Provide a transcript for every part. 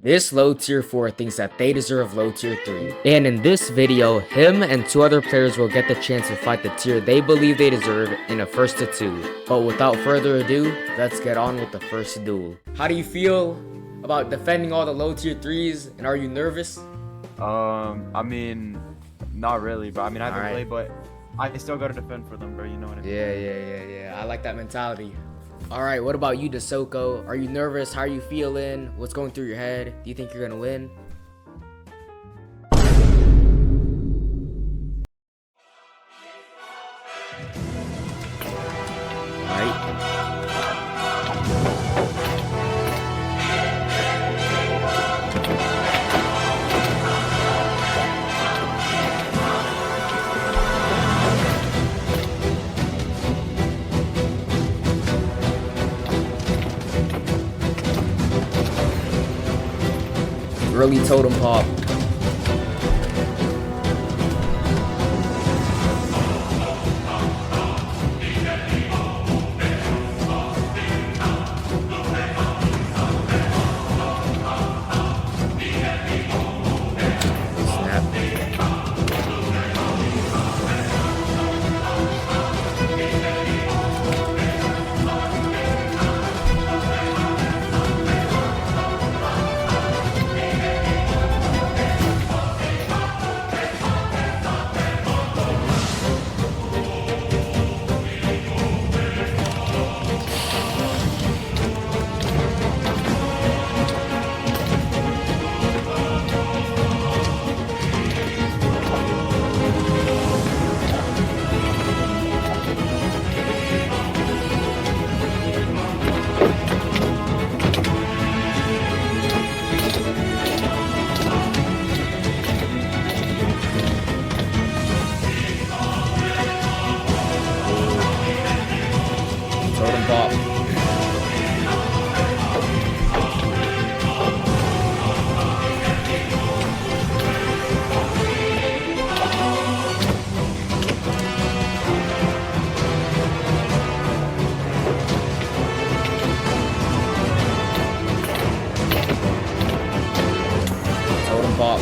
This low tier 4 thinks that they deserve low tier 3. And in this video, him and 2 other players will get the chance to fight the tier they believe they deserve in a 1st to 2. But without further ado, let's get on with the first duel. How do you feel about defending all the low tier 3s, and are you nervous? I mean, not really, but I mean, I haven't Alright. played, but I still gotta defend for them, bro. You know what I mean? Yeah. I like that mentality. Alright, what about you, DeSoko? Are you nervous? How are you feeling? What's going through your head? Do you think you're gonna win? Alright. Early totem pop. Totem pop. Totem pop.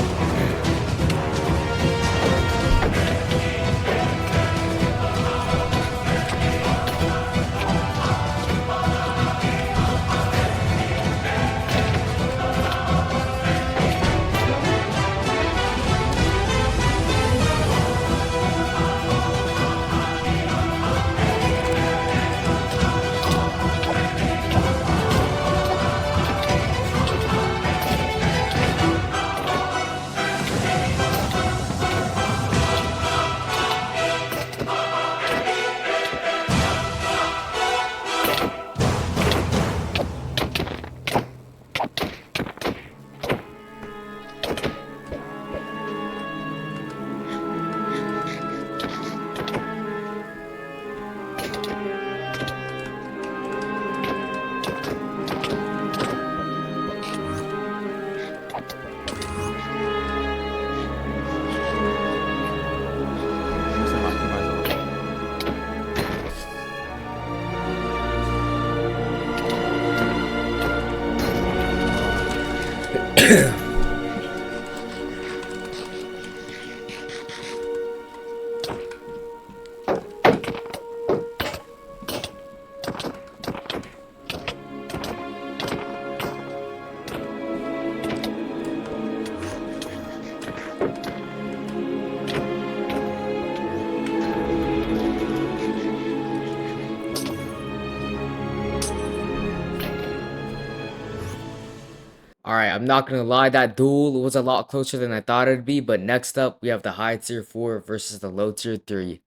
Alright, I'm not gonna lie, that duel was a lot closer than I thought it'd be, but next up, we have the high tier 4 versus the low tier 3.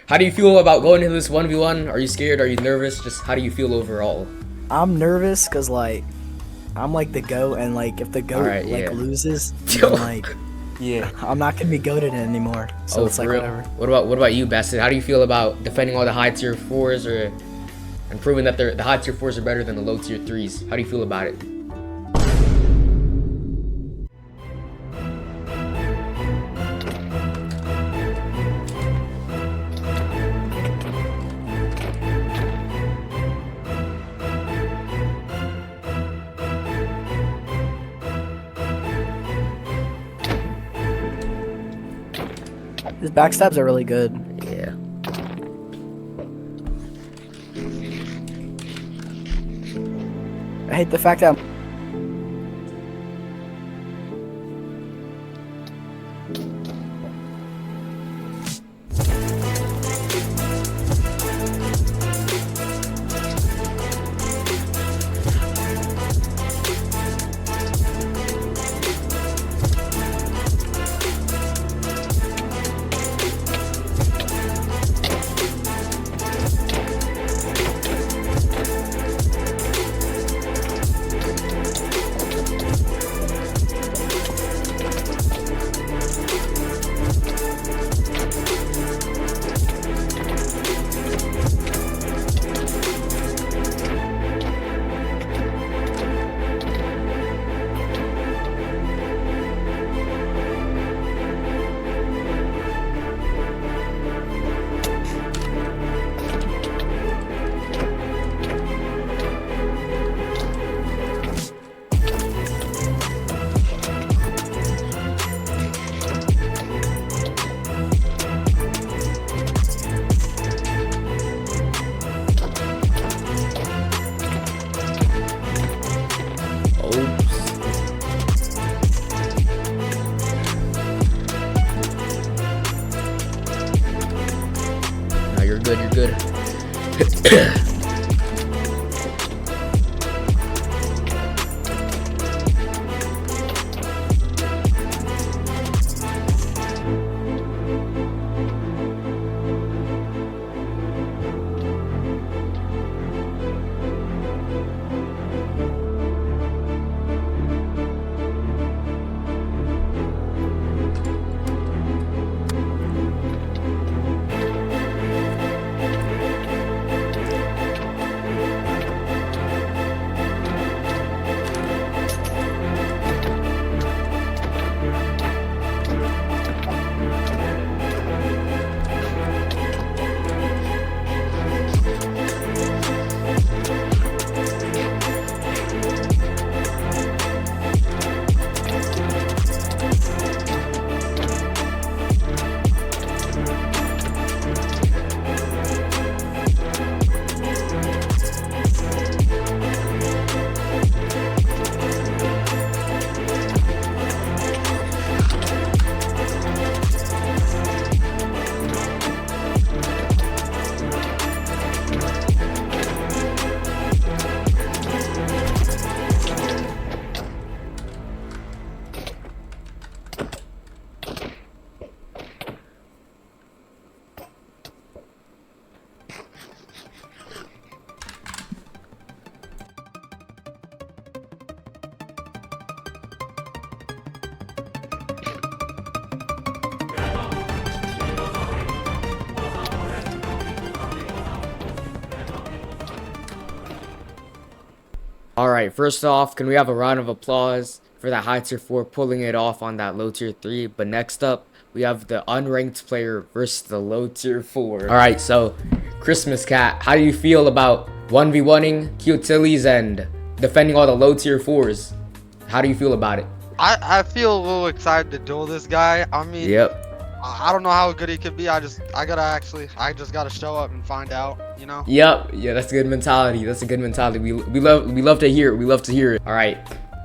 How do you feel about going into this 1v1? Are you scared? Are you nervous? Just how do you feel overall? I'm nervous because like I'm like the goat, and like if the goat Alright, yeah. loses, then like I'm not gonna be goated anymore. So it's for like real? whatever. What about you, Bested? How do you feel about defending all the high tier 4s and proving that the high tier 4s are better than the low tier 3s? How do you feel about it? His backstabs are really good. Yeah. I hate the fact that No, you're good. You're good. Alright, first off, can we have a round of applause for that high tier 4 pulling it off on that low tier 3? But next up, we have the unranked player versus the low tier 4. Alright, so Christmas Cat, how do you feel about 1v1ing Qtillies and defending all the low tier 4s? How do you feel about it? I feel a little excited to duel this guy. I mean, Yep. I don't know how good he could be. I just gotta show up and find out, you know? Yep. Yeah, that's a good mentality. That's a good mentality. We love to hear it. We love to hear it. All right.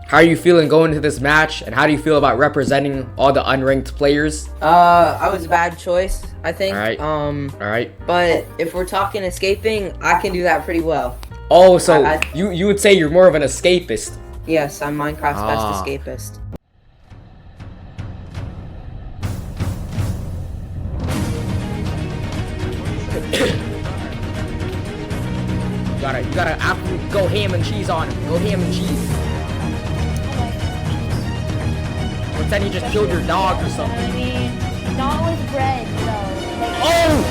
How are you feeling going into this match, and how do you feel about representing all the unranked players? I was a bad choice, I think. All right. All right. But if we're talking escaping, I can do that pretty well. Oh, so you would say you're more of an escapist. Yes, I'm Minecraft's best escapist. You gotta absolutely go ham and cheese on him. Go ham and cheese. Pretend you just killed your dog or something. I mean, not with bread, though. Like, Oh!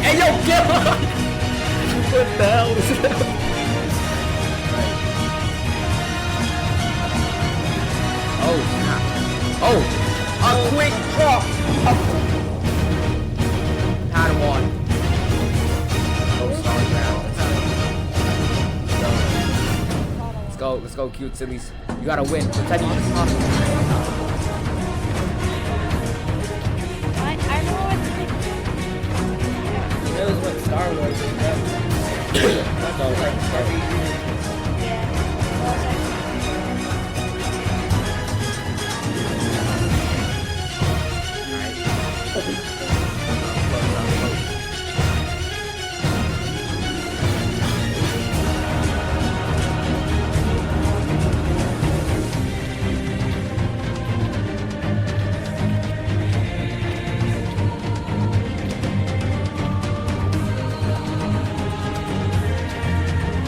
Hey, yo, get on! What the hell is that? Oh, snap. Oh, a quick drop. Had one. Oh, sorry, man. Let's go, Qtillies. You gotta win. Pretend you just Star Wars. That's all right. Star Wars. Yeah.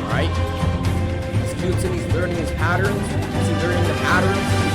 Alright. He's learning his patterns. Is he learning the patterns?